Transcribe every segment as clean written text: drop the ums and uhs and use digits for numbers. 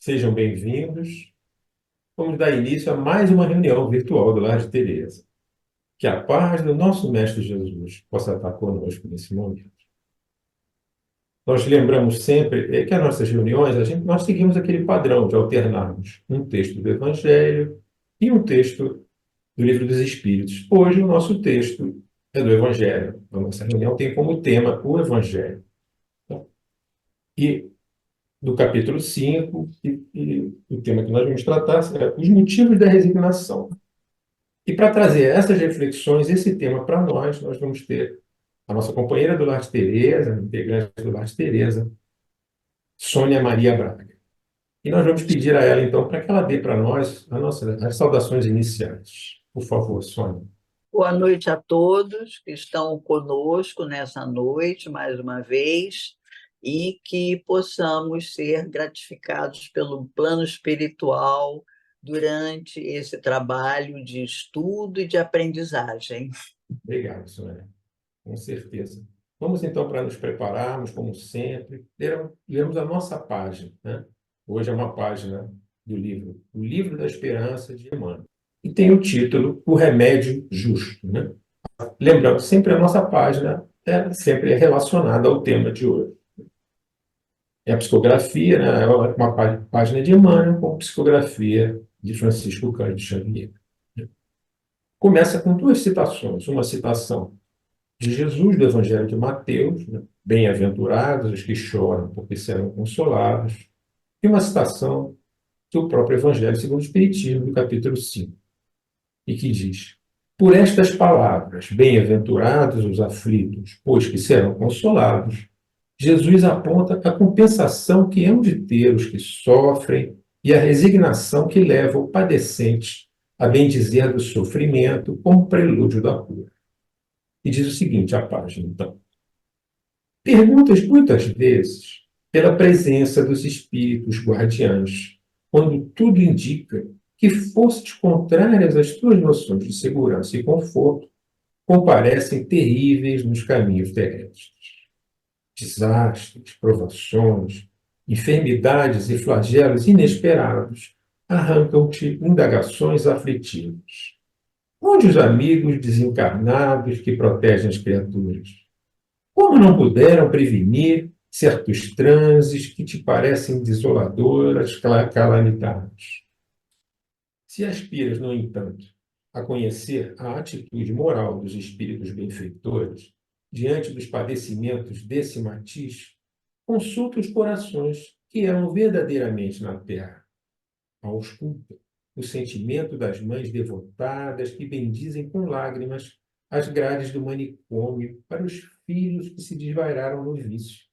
Sejam bem-vindos. Vamos dar início a mais uma reunião virtual do Lar de Teresa. Que a paz do nosso Mestre Jesus possa estar conosco nesse momento. Nós lembramos sempre que as nossas reuniões, nós seguimos aquele padrão de alternarmos um texto do Evangelho e um texto do Livro dos Espíritos. Hoje, o nosso texto é do Evangelho. A nossa reunião tem como tema o Evangelho. E do capítulo 5, e o tema que nós vamos tratar é os motivos da resignação. E para trazer essas reflexões, esse tema para nós vamos ter a nossa companheira do Lar de Teresa, integrante do Lar de Teresa, Sônia Maria Braga. E nós vamos pedir a ela, então, para que ela dê para nós as saudações iniciais. Por favor, Sônia. Boa noite a todos que estão conosco nessa noite, mais uma vez, e que possamos ser gratificados pelo plano espiritual durante esse trabalho de estudo e de aprendizagem. Obrigado, Sônia. Com certeza. Vamos, então, para nos prepararmos, como sempre, lermos a nossa página, né? Hoje é uma página do livro, O Livro da Esperança, de Emmanuel. E tem o título O Remédio Justo, né? Lembrando, sempre a nossa página sempre é relacionada ao tema de hoje. É a psicografia, né? É uma página de Emmanuel com psicografia de Francisco Cândido Xavier. Começa com duas citações. Uma citação de Jesus, do Evangelho de Mateus, né? Bem-aventurados os que choram, porque serão consolados. E uma citação do próprio Evangelho segundo o Espiritismo, do capítulo 5, e que diz: Por estas palavras, bem-aventurados os aflitos, pois que serão consolados, Jesus aponta a compensação que hão de ter os que sofrem e a resignação que leva o padecente a bendizer do sofrimento como prelúdio da cura. E diz o seguinte, a página, então. Perguntas muitas vezes pela presença dos espíritos guardiães, quando tudo indica que forças contrárias às tuas noções de segurança e conforto comparecem terríveis nos caminhos terrestres. Desastres, provações, enfermidades e flagelos inesperados arrancam-te indagações aflitivas. Onde os amigos desencarnados que protegem as criaturas? Como não puderam prevenir certos transes que te parecem desoladoras calamidades? Se aspiras, no entanto, a conhecer a atitude moral dos espíritos benfeitores diante dos padecimentos desse matiz, consulta os corações que eram verdadeiramente na terra. Ausculta o sentimento das mães devotadas que bendizem com lágrimas as grades do manicômio para os filhos que se desvairaram no vício,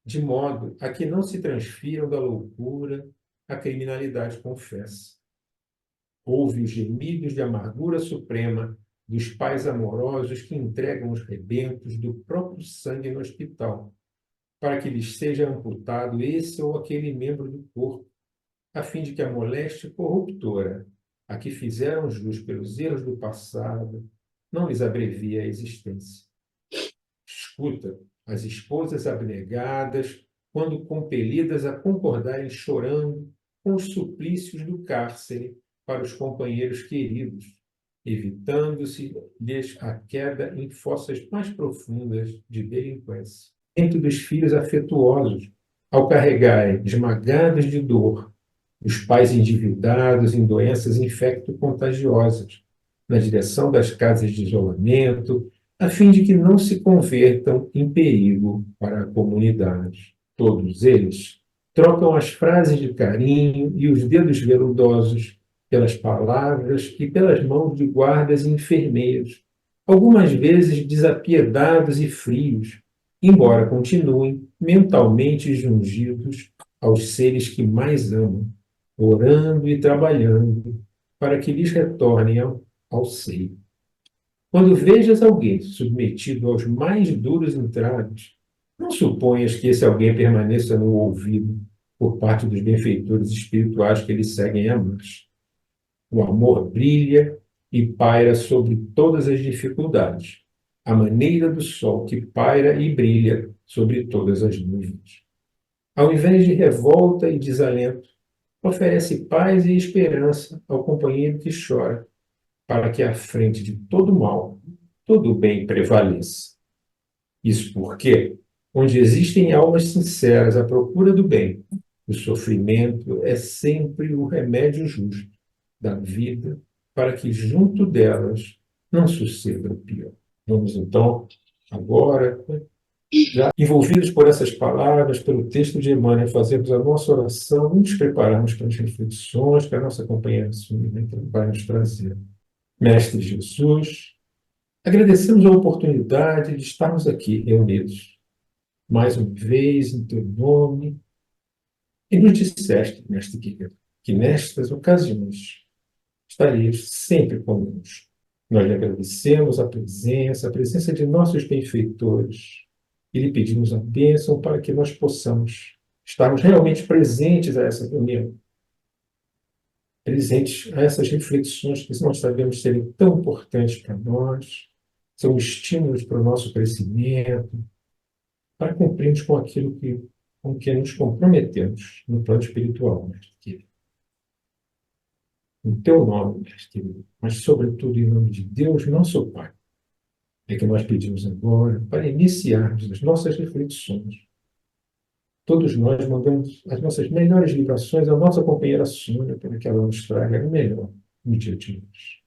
de modo a que não se transfiram da loucura à criminalidade confessa. Ouve os gemidos de amargura suprema dos pais amorosos que entregam os rebentos do próprio sangue no hospital, para que lhes seja amputado esse ou aquele membro do corpo, a fim de que a moléstia corruptora a que fizeram jus pelos erros do passado não lhes abrevie a existência. Escuta as esposas abnegadas quando compelidas a concordarem chorando com os suplícios do cárcere para os companheiros queridos, evitando-se-lhes a queda em fossas mais profundas de delinquência. Dentro dos filhos afetuosos, ao carregarem, esmagados de dor, os pais endividados em doenças infecto-contagiosas, na direção das casas de isolamento, a fim de que não se convertam em perigo para a comunidade. Todos eles trocam as frases de carinho e os dedos veludosos pelas palavras e pelas mãos de guardas e enfermeiros, algumas vezes desapiedados e frios, embora continuem mentalmente jungidos aos seres que mais amam, orando e trabalhando para que lhes retornem ao seio. Quando vejas alguém submetido aos mais duros entraves, não suponhas que esse alguém permaneça no ouvido por parte dos benfeitores espirituais que eles seguem a marcha. O amor brilha e paira sobre todas as dificuldades, à maneira do sol que paira e brilha sobre todas as nuvens. Ao invés de revolta e desalento, oferece paz e esperança ao companheiro que chora, para que à frente de todo mal, todo bem prevaleça. Isso porque, onde existem almas sinceras à procura do bem, o sofrimento é sempre o remédio justo da vida para que junto delas não suceda o pior. Vamos então, agora, já envolvidos por essas palavras, pelo texto de Emmanuel, fazermos a nossa oração e nos prepararmos para as reflexões que a nossa companheira Sônia vai nos trazer. Mestre Jesus, agradecemos a oportunidade de estarmos aqui reunidos mais uma vez em teu nome e nos disseste, mestre querido, que nestas ocasiões estarias sempre conosco. Nós lhe agradecemos a presença de nossos benfeitores, e lhe pedimos a bênção para que nós possamos estarmos realmente presentes a essa reunião, presentes a essas reflexões que nós sabemos serem tão importantes para nós, são estímulos para o nosso crescimento, para cumprirmos com aquilo com que nos comprometemos no plano espiritual, mestre querido. Em teu nome, mestre querido, mas sobretudo em nome de Deus, nosso Pai, é que nós pedimos agora para iniciarmos as nossas reflexões. Todos nós mandamos as nossas melhores vibrações à nossa companheira Sônia para que ela nos traga o melhor no dia de hoje.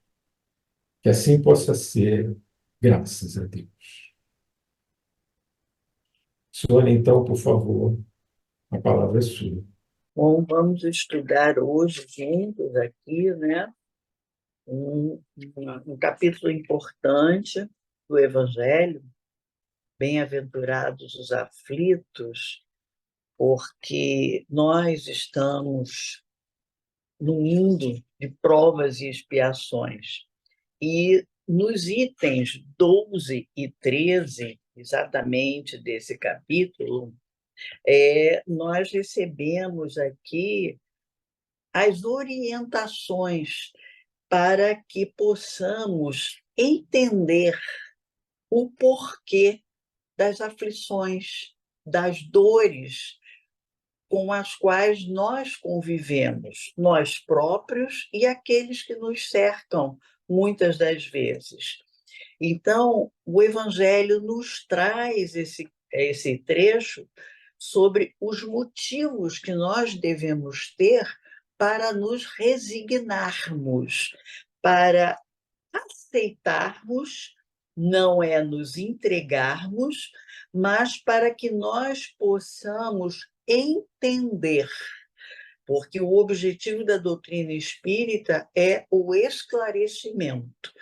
Que assim possa ser, graças a Deus. Sônia, então, por favor, a palavra é sua. Bom, vamos estudar hoje juntos aqui, né, um capítulo importante do Evangelho, Bem-aventurados os aflitos, porque nós estamos no mundo de provas e expiações. E nos itens 12 e 13, exatamente desse capítulo, nós recebemos aqui as orientações para que possamos entender o porquê das aflições, das dores com as quais nós convivemos, nós próprios e aqueles que nos cercam, muitas das vezes. Então, o Evangelho nos traz esse trecho sobre os motivos que nós devemos ter para nos resignarmos, para aceitarmos, não é nos entregarmos, mas para que nós possamos entender, porque o objetivo da doutrina espírita é o esclarecimento,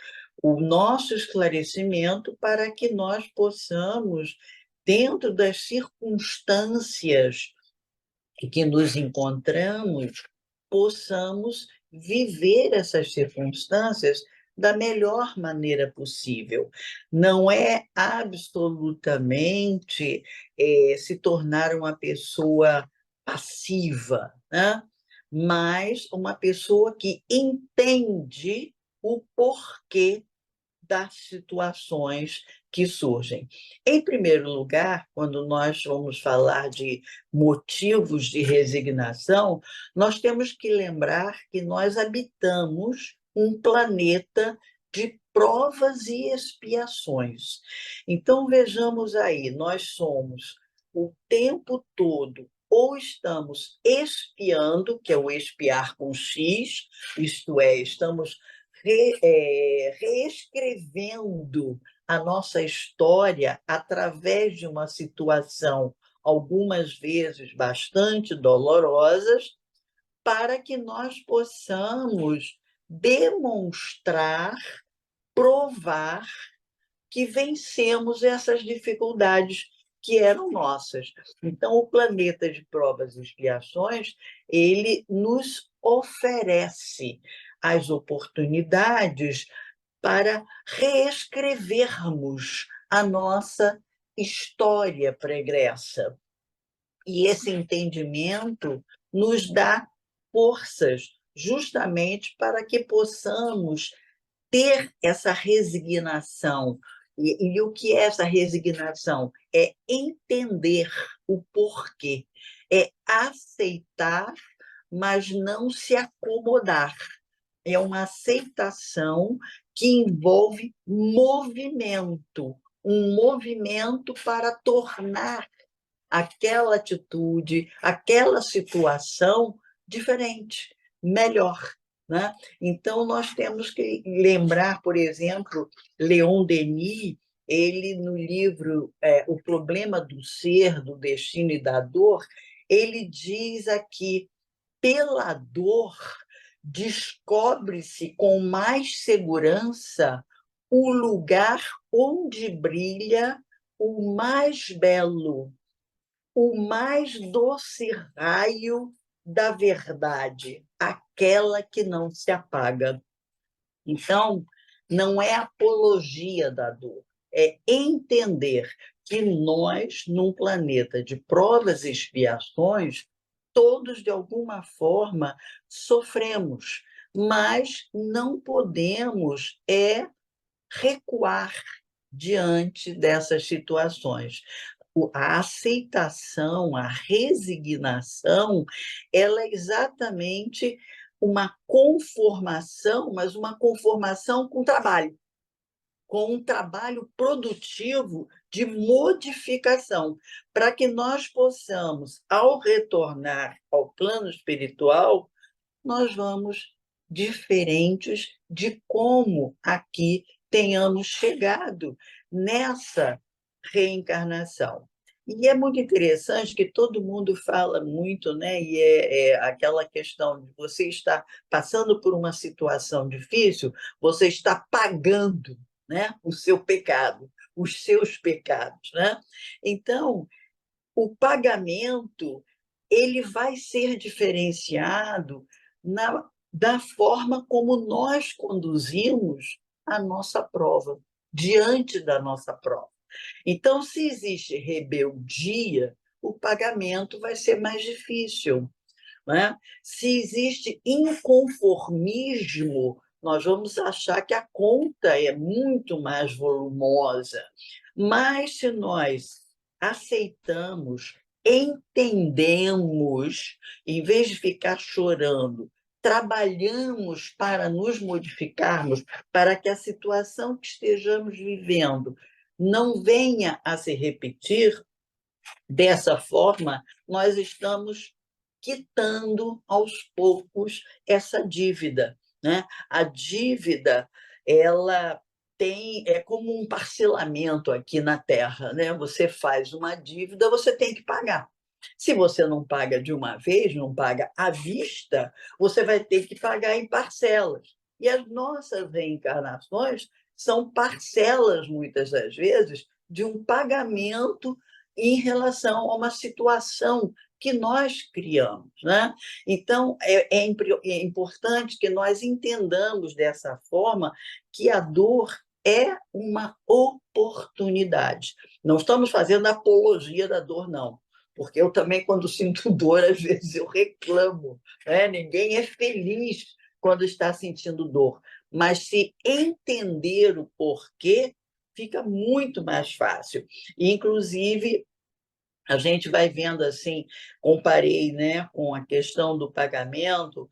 o nosso esclarecimento para que nós possamos, dentro das circunstâncias em que nos encontramos, possamos viver essas circunstâncias da melhor maneira possível. Não é absolutamente se tornar uma pessoa passiva, né? Mas uma pessoa que entende o porquê das situações que surgem. Em primeiro lugar, quando nós vamos falar de motivos de resignação, nós temos que lembrar que nós habitamos um planeta de provas e expiações. Então, vejamos aí, nós somos o tempo todo ou estamos expiando, que é o expiar com X, isto é, estamos reescrevendo a nossa história através de uma situação, algumas vezes bastante dolorosas, para que nós possamos demonstrar, provar que vencemos essas dificuldades que eram nossas. Então, o planeta de provas e expiações, ele nos oferece as oportunidades para reescrevermos a nossa história pregressa. E esse entendimento nos dá forças justamente para que possamos ter essa resignação. E o que é essa resignação? É entender o porquê, é aceitar, mas não se acomodar. É uma aceitação que envolve movimento, um movimento para tornar aquela atitude, aquela situação diferente, melhor, né? Então, nós temos que lembrar, por exemplo, Leon Denis, ele, no livro O Problema do Ser, do Destino e da Dor, ele diz aqui, pela dor, descobre-se com mais segurança o lugar onde brilha o mais belo, o mais doce raio da verdade, aquela que não se apaga. Então, não é apologia da dor, é entender que nós, num planeta de provas e expiações, todos, de alguma forma, sofremos, mas não podemos recuar diante dessas situações. A aceitação, a resignação, ela é exatamente uma conformação, mas uma conformação com um trabalho produtivo de modificação, para que nós possamos, ao retornar ao plano espiritual, nós vamos diferentes de como aqui tenhamos chegado nessa reencarnação. E é muito interessante que todo mundo fala muito, né? E é aquela questão de você estar passando por uma situação difícil, você está pagando, né, o seu pecado, os seus pecados, né? Então, o pagamento ele vai ser diferenciado da forma como nós conduzimos a nossa prova, diante da nossa prova. Então, se existe rebeldia, o pagamento vai ser mais difícil, né? Se existe inconformismo, nós vamos achar que a conta é muito mais volumosa. Mas se nós aceitamos, entendemos, em vez de ficar chorando, trabalhamos para nos modificarmos, para que a situação que estejamos vivendo não venha a se repetir, dessa forma, nós estamos quitando aos poucos essa dívida, né? A dívida, ela é como um parcelamento aqui na Terra, né? Você faz uma dívida, você tem que pagar. Se você não paga de uma vez, não paga à vista, você vai ter que pagar em parcelas. E as nossas reencarnações são parcelas, muitas das vezes, de um pagamento em relação a uma situação que nós criamos, né? Então, é importante que nós entendamos dessa forma que a dor é uma oportunidade. Não estamos fazendo apologia da dor, não, porque eu também, quando sinto dor, às vezes eu reclamo, né? Ninguém é feliz quando está sentindo dor, mas se entender o porquê, fica muito mais fácil. Inclusive, a gente vai vendo assim, comparei, né, com a questão do pagamento,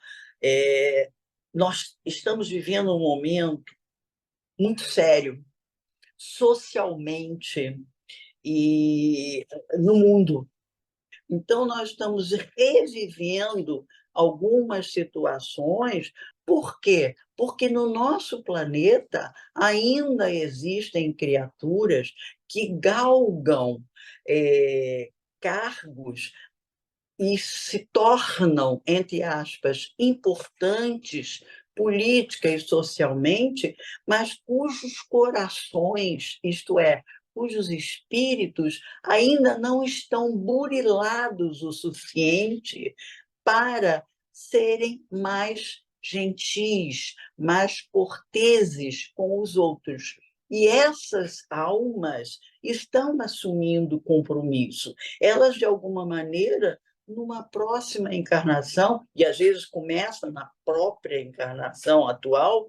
nós estamos vivendo um momento muito sério, socialmente e no mundo. Então, nós estamos revivendo algumas situações. Por quê? Porque no nosso planeta ainda existem criaturas que galgam cargos e se tornam, entre aspas, importantes política e socialmente, mas cujos corações, isto é, cujos espíritos ainda não estão burilados o suficiente para serem mais gentis, mais corteses com os outros. E essas almas estão assumindo compromisso. Elas, de alguma maneira, numa próxima encarnação, e às vezes começa na própria encarnação atual,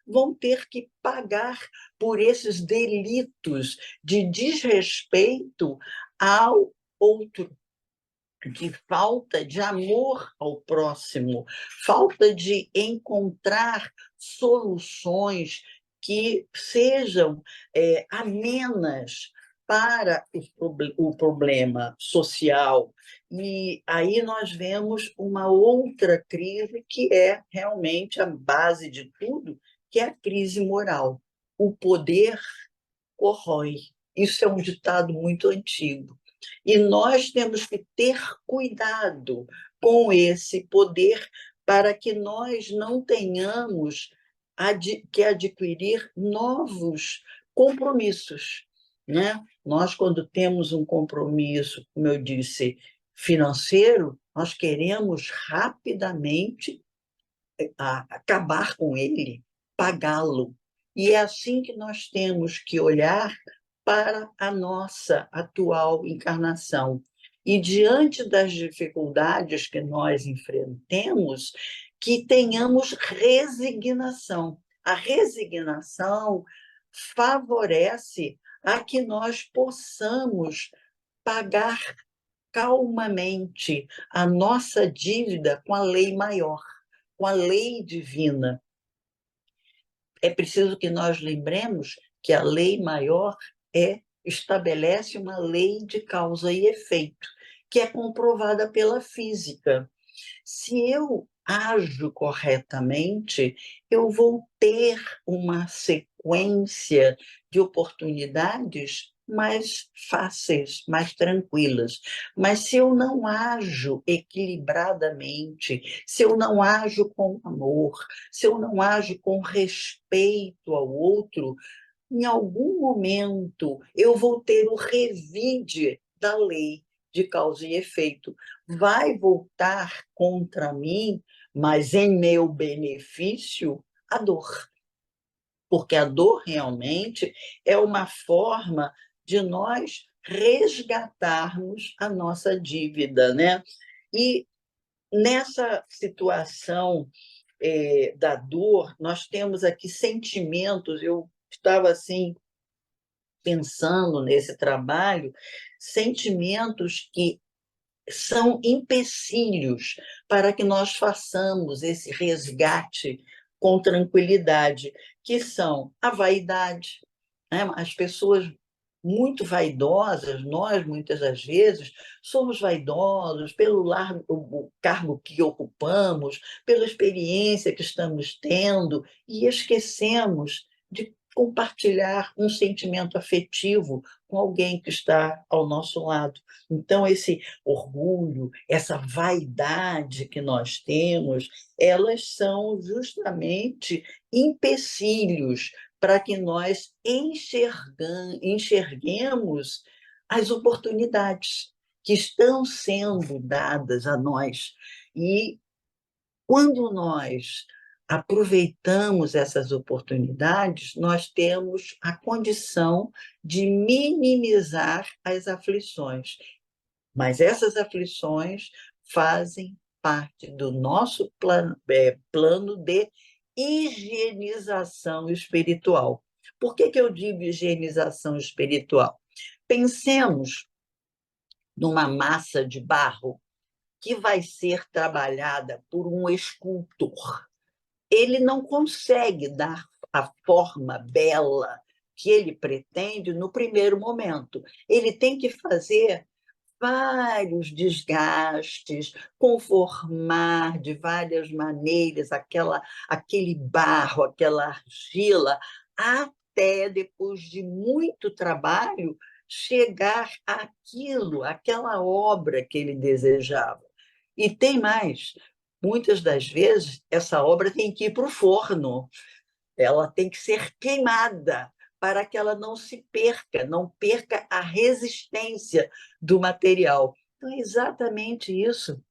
vão ter que pagar por esses delitos de desrespeito ao outro. de falta de amor ao próximo, falta de encontrar soluções que sejam amenas para o problema social. E aí nós vemos uma outra crise que é realmente a base de tudo, que é a crise moral. O poder corrói. Isso é um ditado muito antigo. E nós temos que ter cuidado com esse poder para que nós não tenhamos que adquirir novos compromissos, né? Nós, quando temos um compromisso, como eu disse, financeiro, nós queremos rapidamente acabar com ele, pagá-lo. E é assim que nós temos que olhar para a nossa atual encarnação. E diante das dificuldades que nós enfrentemos, que tenhamos resignação. A resignação favorece a que nós possamos pagar calmamente a nossa dívida com a lei maior, com a lei divina. É preciso que nós lembremos que a lei maior estabelece uma lei de causa e efeito, que é comprovada pela física. Se eu ajo corretamente, eu vou ter uma sequência de oportunidades mais fáceis, mais tranquilas. Mas se eu não ajo equilibradamente, se eu não ajo com amor, se eu não ajo com respeito ao outro, em algum momento eu vou ter o revide da lei de causa e efeito. Vai voltar contra mim, mas em meu benefício, a dor. Porque a dor realmente é uma forma de nós resgatarmos a nossa dívida, né? E nessa situação da dor, nós temos aqui sentimentos. Eu estava assim pensando nesse trabalho, sentimentos que são empecilhos para que nós façamos esse resgate com tranquilidade, que são a vaidade, né? As pessoas muito vaidosas, nós muitas das vezes somos vaidosos pelo o cargo que ocupamos, pela experiência que estamos tendo, e esquecemos de compartilhar um sentimento afetivo com alguém que está ao nosso lado. Então, esse orgulho, essa vaidade que nós temos, elas são justamente empecilhos para que nós enxerguemos as oportunidades que estão sendo dadas a nós. E quando nós aproveitamos essas oportunidades, nós temos a condição de minimizar as aflições. Mas essas aflições fazem parte do nosso plano de higienização espiritual. Por que eu digo higienização espiritual? Pensemos numa massa de barro que vai ser trabalhada por um escultor. Ele não consegue dar a forma bela que ele pretende no primeiro momento. Ele tem que fazer vários desgastes, conformar de várias maneiras aquele barro, aquela argila, até depois de muito trabalho chegar àquilo, àquela obra que ele desejava. E tem mais, muitas das vezes essa obra tem que ir para o forno, ela tem que ser queimada para que ela não se perca, não perca a resistência do material. Então, é exatamente isso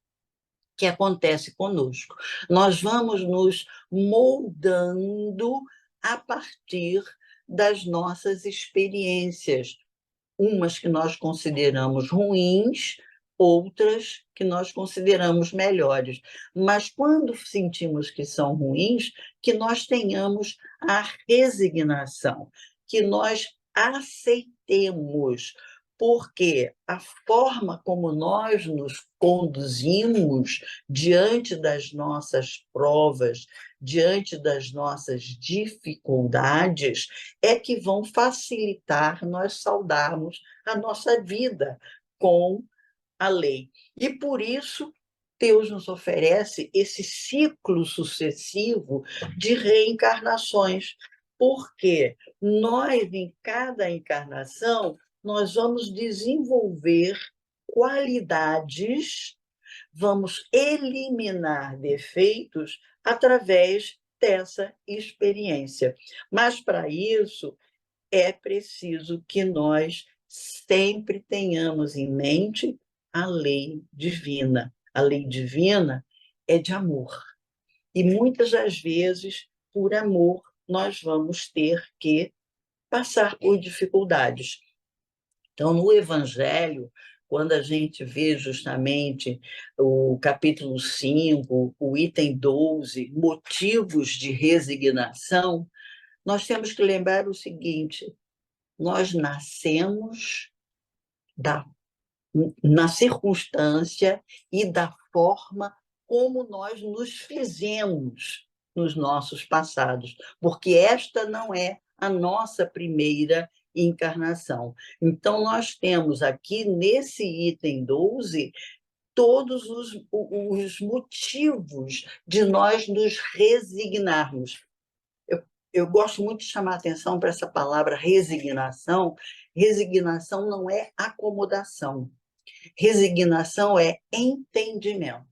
que acontece conosco. Nós vamos nos moldando a partir das nossas experiências, umas que nós consideramos ruins, outras que nós consideramos melhores. Mas quando sentimos que são ruins, que nós tenhamos a resignação, que nós aceitemos, porque a forma como nós nos conduzimos diante das nossas provas, diante das nossas dificuldades, é que vão facilitar nós saudarmos a nossa vida com a lei. E por isso, Deus nos oferece esse ciclo sucessivo de reencarnações, porque nós, em cada encarnação, nós vamos desenvolver qualidades, vamos eliminar defeitos através dessa experiência. Mas, para isso, é preciso que nós sempre tenhamos em mente a lei divina. A lei divina é de amor. E muitas das vezes, por amor, nós vamos ter que passar por dificuldades. Então, no Evangelho, quando a gente vê justamente o capítulo 5, o item 12, motivos de resignação, nós temos que lembrar o seguinte: nós nascemos da, na circunstância e da forma como nós nos fizemos nos nossos passados, porque esta não é a nossa primeira encarnação. Então, nós temos aqui, nesse item 12, todos os motivos de nós nos resignarmos. Eu gosto muito de chamar a atenção para essa palavra resignação. Resignação não é acomodação. Resignação é entendimento.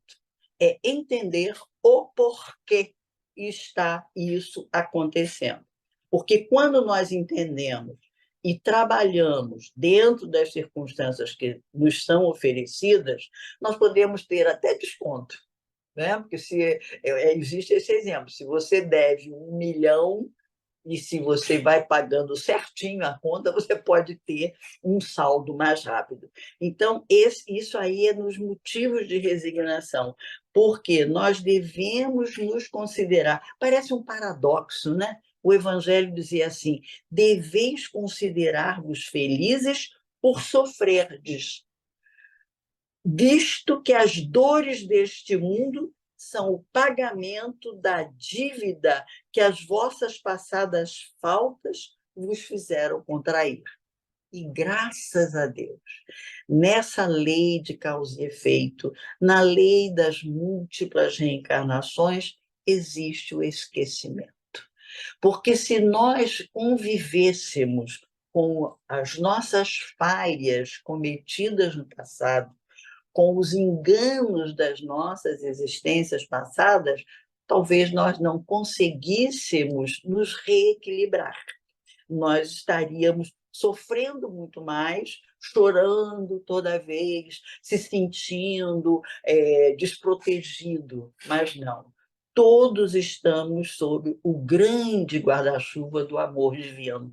É entender o porquê está isso acontecendo. Porque quando nós entendemos e trabalhamos dentro das circunstâncias que nos são oferecidas, nós podemos ter até desconto, né? Porque existe esse exemplo, se você deve 1 milhão e se você vai pagando certinho a conta, você pode ter um saldo mais rápido. Então, isso aí é nos motivos de resignação, porque nós devemos nos considerar, parece um paradoxo, né? O Evangelho dizia assim: deveis considerar-vos felizes por sofrerdes, visto que as dores deste mundo são o pagamento da dívida que as vossas passadas faltas vos fizeram contrair. E graças a Deus, nessa lei de causa e efeito, na lei das múltiplas reencarnações, existe o esquecimento. Porque se nós convivêssemos com as nossas falhas cometidas no passado, com os enganos das nossas existências passadas, talvez nós não conseguíssemos nos reequilibrar. Nós estaríamos sofrendo muito mais, chorando toda vez, se sentindo desprotegido, mas não. Todos estamos sob o grande guarda-chuva do amor divino,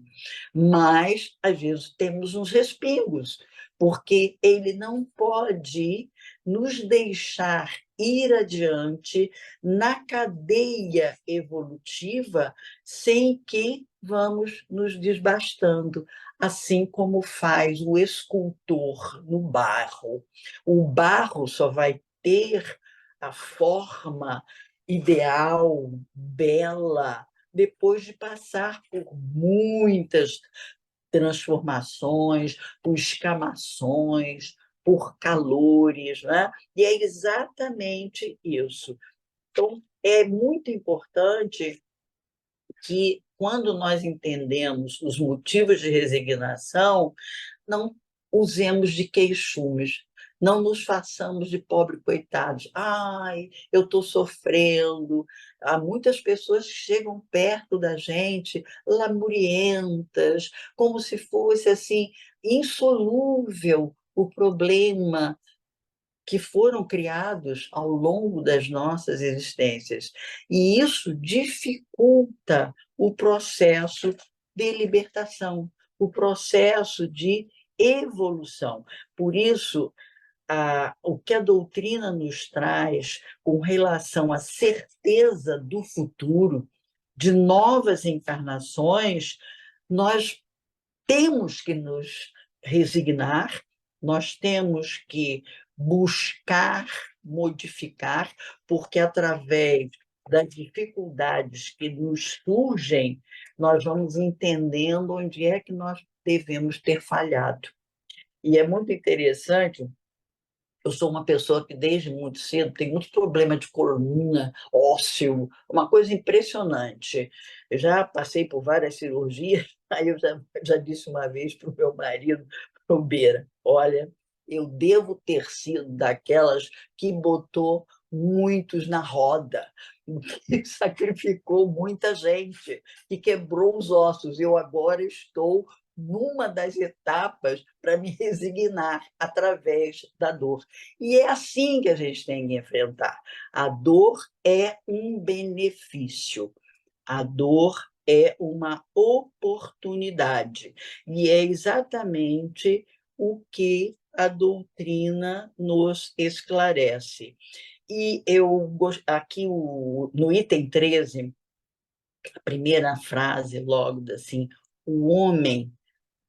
mas, às vezes, temos uns respingos, porque ele não pode nos deixar ir adiante na cadeia evolutiva sem que vamos nos desbastando, assim como faz o escultor no barro. O barro só vai ter a forma ideal, bela, depois de passar por muitas transformações, por escamações, por calores, né? E é exatamente isso. Então, é muito importante que, quando nós entendemos os motivos de resignação, não usemos de queixumes, não nos façamos de pobre coitados. Ai, eu estou sofrendo. Há muitas pessoas que chegam perto da gente, lamurientas, como se fosse assim insolúvel o problema que foram criados ao longo das nossas existências. E isso dificulta o processo de libertação, o processo de evolução. Por isso, o que a doutrina nos traz com relação à certeza do futuro, de novas encarnações, nós temos que nos resignar, nós temos que buscar modificar, porque através das dificuldades que nos surgem, nós vamos entendendo onde é que nós devemos ter falhado. E é muito interessante. Eu sou uma pessoa que, desde muito cedo, tem muito problema de coluna, ósseo, uma coisa impressionante. Eu já passei por várias cirurgias, aí eu já disse uma vez para o meu marido, para o Beira, olha, eu devo ter sido daquelas que botou muitos na roda, que sacrificou muita gente, que quebrou os ossos. Eu agora estou numa das etapas para me resignar através da dor. E é assim que a gente tem que enfrentar. A dor é um benefício. A dor é uma oportunidade. E é exatamente o que a doutrina nos esclarece. E eu aqui no item 13, a primeira frase, logo assim, o homem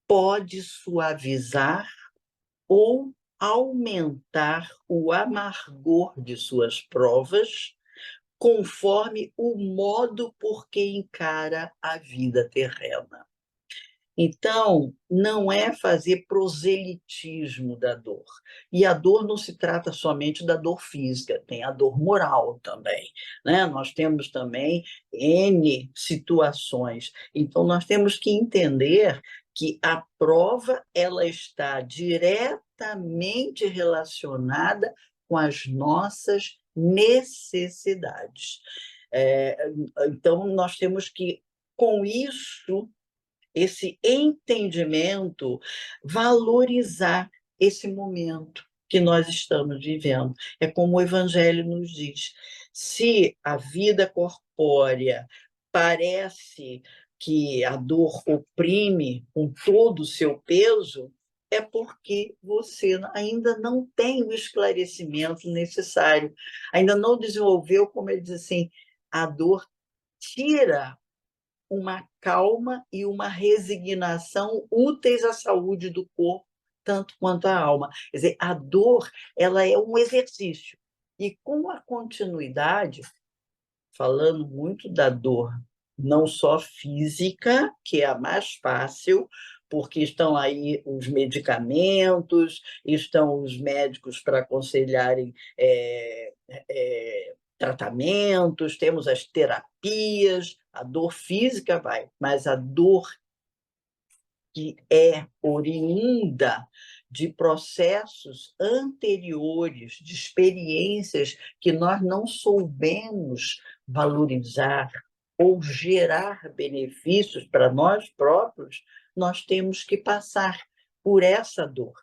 pode suavizar ou aumentar o amargor de suas provas, conforme o modo por que encara a vida terrena. Então, não é fazer proselitismo da dor. E a dor não se trata somente da dor física, tem a dor moral também, né? Nós temos também N situações. Então, nós temos que entender que a prova ela está diretamente relacionada com as nossas necessidades. Então, nós temos que, com isso, esse entendimento, valorizar esse momento que nós estamos vivendo. É como o Evangelho nos diz: se a vida corpórea parece que a dor oprime com todo o seu peso, é porque você ainda não tem o esclarecimento necessário, ainda não desenvolveu, como ele diz assim, a dor tira uma calma e uma resignação úteis à saúde do corpo, tanto quanto à alma. Quer dizer, a dor ela é um exercício. E com a continuidade, falando muito da dor, não só física, que é a mais fácil, porque estão aí os medicamentos, estão os médicos para aconselharem tratamentos, temos as terapias, a dor física vai, mas a dor que é oriunda de processos anteriores, de experiências que nós não soubemos valorizar ou gerar benefícios para nós próprios, nós temos que passar por essa dor.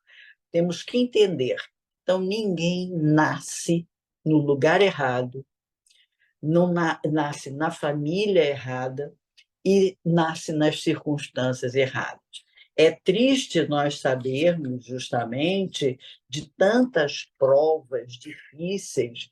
Temos que entender. Então, ninguém nasce no lugar errado, não nasce na família errada e nasce nas circunstâncias erradas. É triste nós sabermos, justamente, de tantas provas difíceis,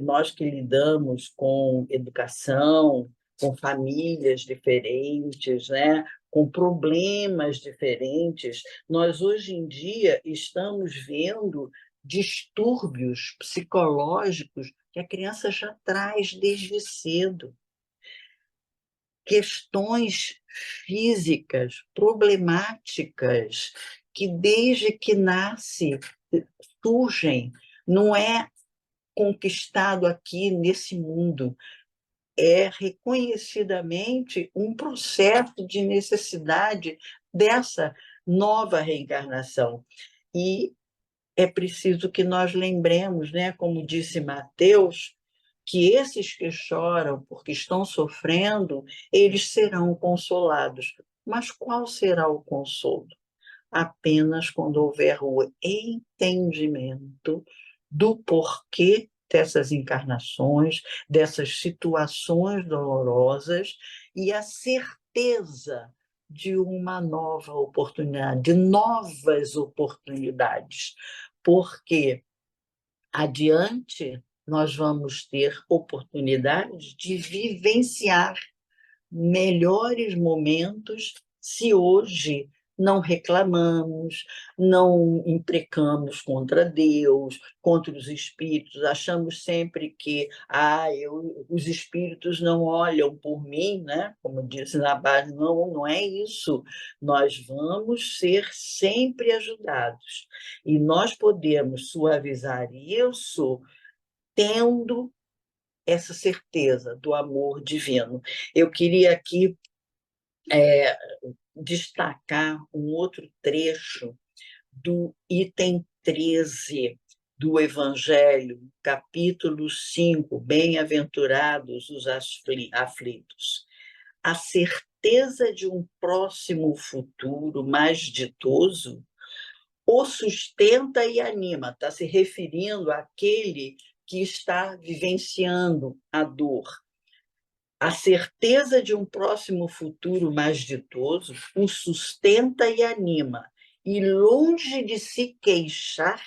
nós que lidamos com educação, com famílias diferentes, né? Com problemas diferentes, nós hoje em dia estamos vendo distúrbios psicológicos que a criança já traz desde cedo. Questões físicas, problemáticas, que desde que nasce surgem, não é conquistado aqui nesse mundo, é reconhecidamente um processo de necessidade dessa nova reencarnação. E é preciso que nós lembremos, né, como disse Mateus, que esses que choram porque estão sofrendo, eles serão consolados. Mas qual será o consolo? Apenas quando houver o entendimento do porquê dessas encarnações, dessas situações dolorosas e a certeza de uma nova oportunidade, de novas oportunidades, porque adiante nós vamos ter oportunidades de vivenciar melhores momentos se hoje não reclamamos, não imprecamos contra Deus, contra os espíritos, achamos sempre que os espíritos não olham por mim, né? Como disse na base, não, não é isso. Nós vamos ser sempre ajudados. E nós podemos suavizar isso tendo essa certeza do amor divino. Eu queria aqui destacar um outro trecho do item 13 do Evangelho, capítulo 5, Bem-aventurados os aflitos. A certeza de um próximo futuro mais ditoso o sustenta e anima, está se referindo àquele que está vivenciando a dor. A certeza de um próximo futuro mais ditoso o sustenta e anima, e longe de se queixar,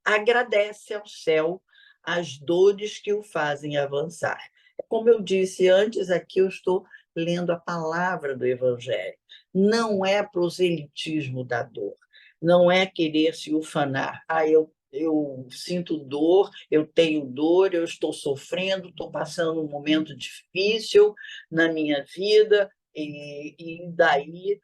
agradece ao céu as dores que o fazem avançar. Como eu disse antes, aqui eu estou lendo a palavra do Evangelho. Não é proselitismo da dor, não é querer se ufanar. Eu sinto dor, eu tenho dor, eu estou sofrendo, estou passando um momento difícil na minha vida, e daí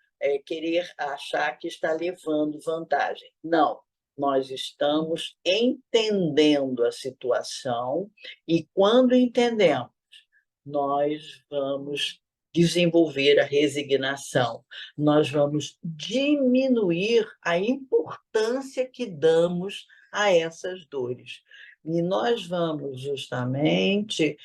querer achar que está levando vantagem. Não, nós estamos entendendo a situação e, quando entendemos, nós vamos desenvolver a resignação, nós vamos diminuir a importância que damos a essas dores. E nós vamos justamente,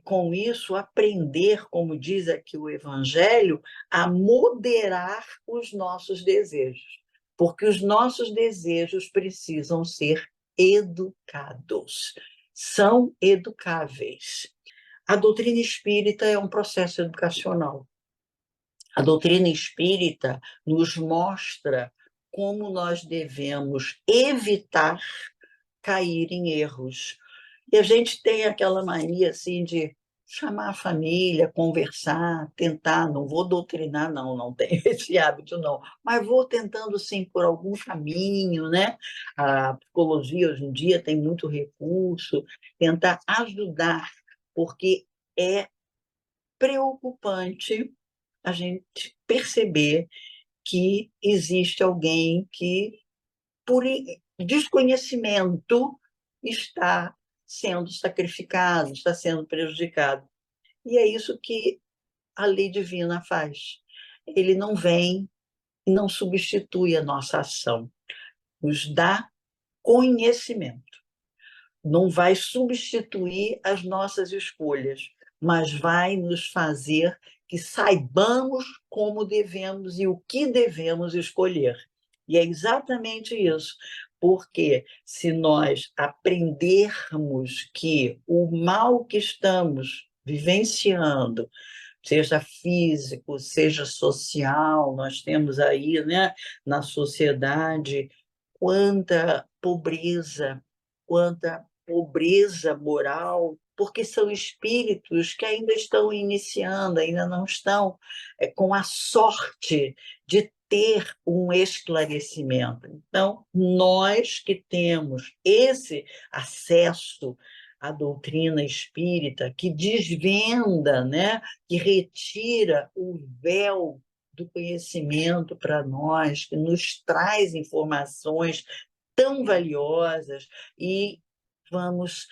com isso, aprender, como diz aqui o Evangelho, a moderar os nossos desejos, porque os nossos desejos precisam ser educados, são educáveis. A doutrina espírita é um processo educacional. A doutrina espírita nos mostra como nós devemos evitar cair em erros. E a gente tem aquela mania assim de chamar a família, conversar, tentar, não vou doutrinar, não, não tenho esse hábito, não, mas vou tentando, sim, por algum caminho, né? A psicologia, hoje em dia, tem muito recurso, tentar ajudar, porque é preocupante a gente perceber que existe alguém que, por desconhecimento, está sendo sacrificado, está sendo prejudicado. E é isso que a lei divina faz. Ele não vem e não substitui a nossa ação, nos dá conhecimento. Não vai substituir as nossas escolhas, mas vai nos fazer que saibamos como devemos e o que devemos escolher. E é exatamente isso, porque se nós aprendermos que o mal que estamos vivenciando, seja físico, seja social, nós temos aí, né, na sociedade, quanta pobreza moral, porque são espíritos que ainda estão iniciando, ainda não estão com a sorte de ter um esclarecimento. Então, nós que temos esse acesso à doutrina espírita, que desvenda, né, que retira o véu do conhecimento para nós, que nos traz informações tão valiosas, e vamos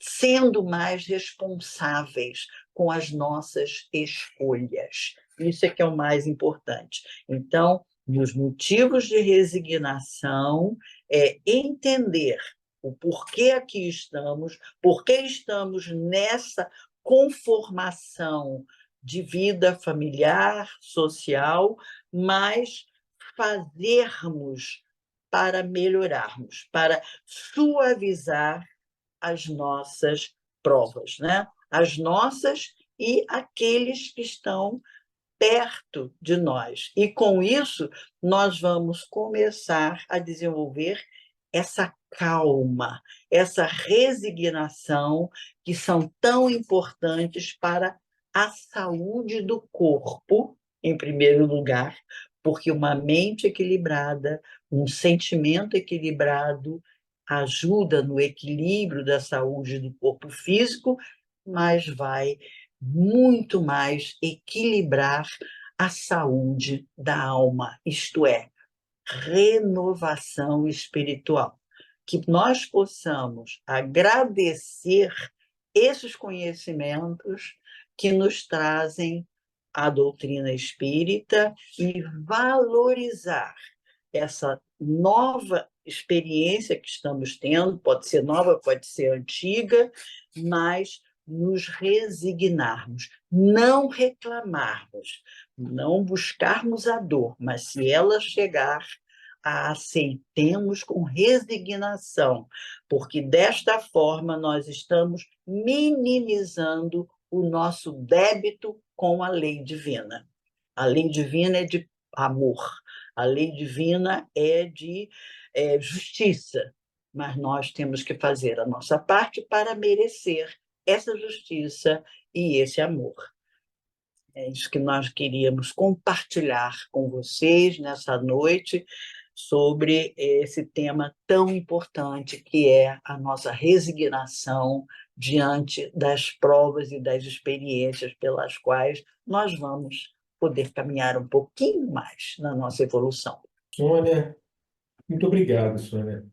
sendo mais responsáveis com as nossas escolhas. Isso é que é o mais importante. Então, os motivos de resignação é entender o porquê aqui estamos, porquê estamos nessa conformação de vida familiar, social, mas fazermos para melhorarmos, para suavizar as nossas provas, né? As nossas e aqueles que estão perto de nós. E, com isso, nós vamos começar a desenvolver essa calma, essa resignação, que são tão importantes para a saúde do corpo, em primeiro lugar, porque uma mente equilibrada, um sentimento equilibrado ajuda no equilíbrio da saúde do corpo físico, mas vai muito mais equilibrar a saúde da alma, isto é, renovação espiritual. Que nós possamos agradecer esses conhecimentos que nos trazem a doutrina espírita e valorizar essa nova experiência que estamos tendo, pode ser nova, pode ser antiga, mas nos resignarmos, não reclamarmos, não buscarmos a dor, mas se ela chegar, a aceitemos com resignação, porque desta forma nós estamos minimizando o nosso débito com a lei divina. A lei divina é de amor, a lei divina é de justiça, mas nós temos que fazer a nossa parte para merecer essa justiça e esse amor. É isso que nós queríamos compartilhar com vocês nessa noite sobre esse tema tão importante que é a nossa resignação diante das provas e das experiências pelas quais nós vamos poder caminhar um pouquinho mais na nossa evolução. Sônia, muito obrigado, Sônia,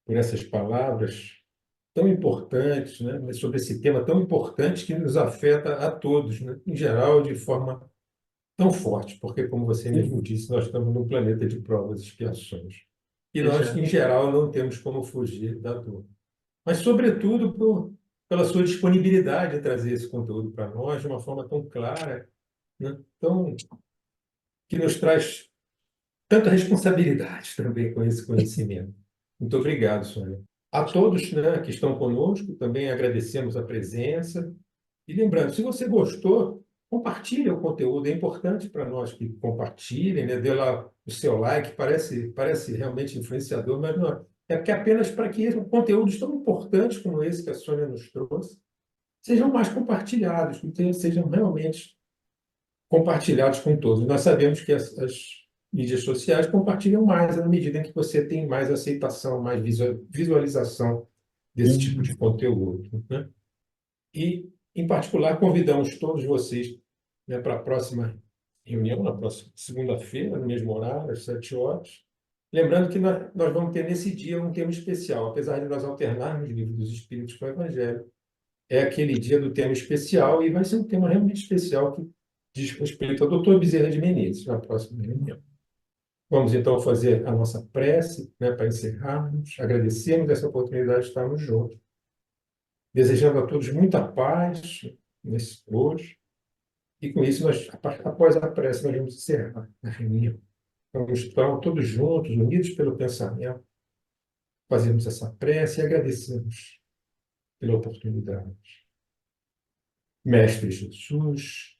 por essas palavras tão importantes, né, sobre esse tema tão importante que nos afeta a todos, né, em geral, de forma tão forte, porque, como você mesmo disse, nós estamos num planeta de provas e expiações. E nós, em geral, não temos como fugir da dor. Mas, sobretudo, pela sua disponibilidade em trazer esse conteúdo para nós de uma forma tão clara, né, que nos traz tanta responsabilidade também com esse conhecimento. Muito obrigado, Sônia. A todos, né, que estão conosco, também agradecemos a presença. E lembrando, se você gostou, compartilhe o conteúdo. É importante para nós que compartilhem, né? Dê lá o seu like, parece realmente influenciador, mas não é. É porque apenas para que conteúdos tão importantes como esse que a Sônia nos trouxe sejam mais compartilhados, que sejam realmente compartilhados com todos. Nós sabemos que as mídias sociais compartilham mais na medida em que você tem mais aceitação, mais visualização desse tipo de conteúdo, né? E, em particular, convidamos todos vocês, né, para a próxima reunião, na próxima segunda-feira, no mesmo horário, às 7 horas. Lembrando que nós vamos ter nesse dia um tema especial, apesar de nós alternarmos o Livro dos Espíritos com o Evangelho. É aquele dia do tema especial e vai ser um tema realmente especial que diz respeito ao Dr. Bezerra de Menezes, na próxima reunião. Vamos, então, fazer a nossa prece, né, para encerrarmos. Agradecemos essa oportunidade de estarmos juntos. Desejando a todos muita paz hoje. E, com isso, após a prece, nós vamos encerrar a reunião. Vamos estar todos juntos, unidos pelo pensamento, fazemos essa prece e agradecemos pela oportunidade. Mestre Jesus,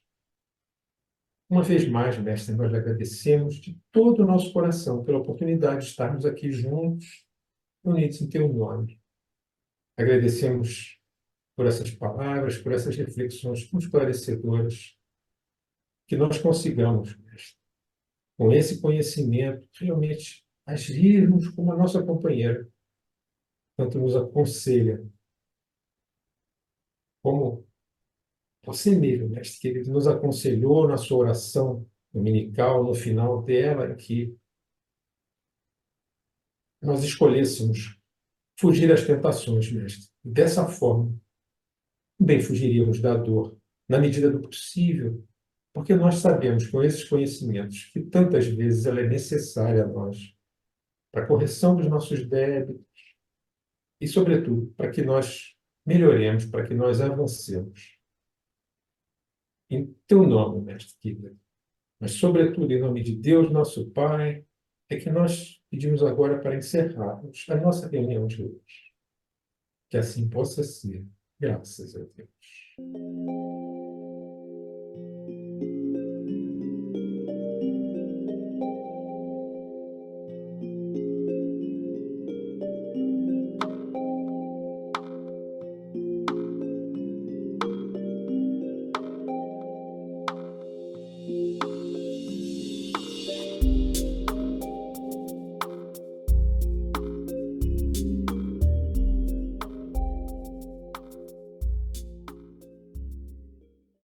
uma vez mais, Mestre, nós lhe agradecemos de todo o nosso coração pela oportunidade de estarmos aqui juntos, unidos em teu nome. Agradecemos por essas palavras, por essas reflexões tão esclarecedoras, que nós consigamos, Mestre, com esse conhecimento, realmente agirmos como a nossa companheira, tanto nos aconselha, como você mesmo, Mestre querido, nos aconselhou na sua oração dominical, no final dela, em que nós escolhêssemos fugir às tentações, Mestre. Dessa forma, bem fugiríamos da dor, na medida do possível, porque nós sabemos, com esses conhecimentos, que tantas vezes ela é necessária a nós, para a correção dos nossos débitos e, sobretudo, para que nós melhoremos, para que nós avancemos. Em teu nome, Mestre querido, mas, sobretudo, em nome de Deus, nosso Pai, é que nós pedimos agora para encerrarmos a nossa reunião de hoje. Que assim possa ser. Graças a Deus.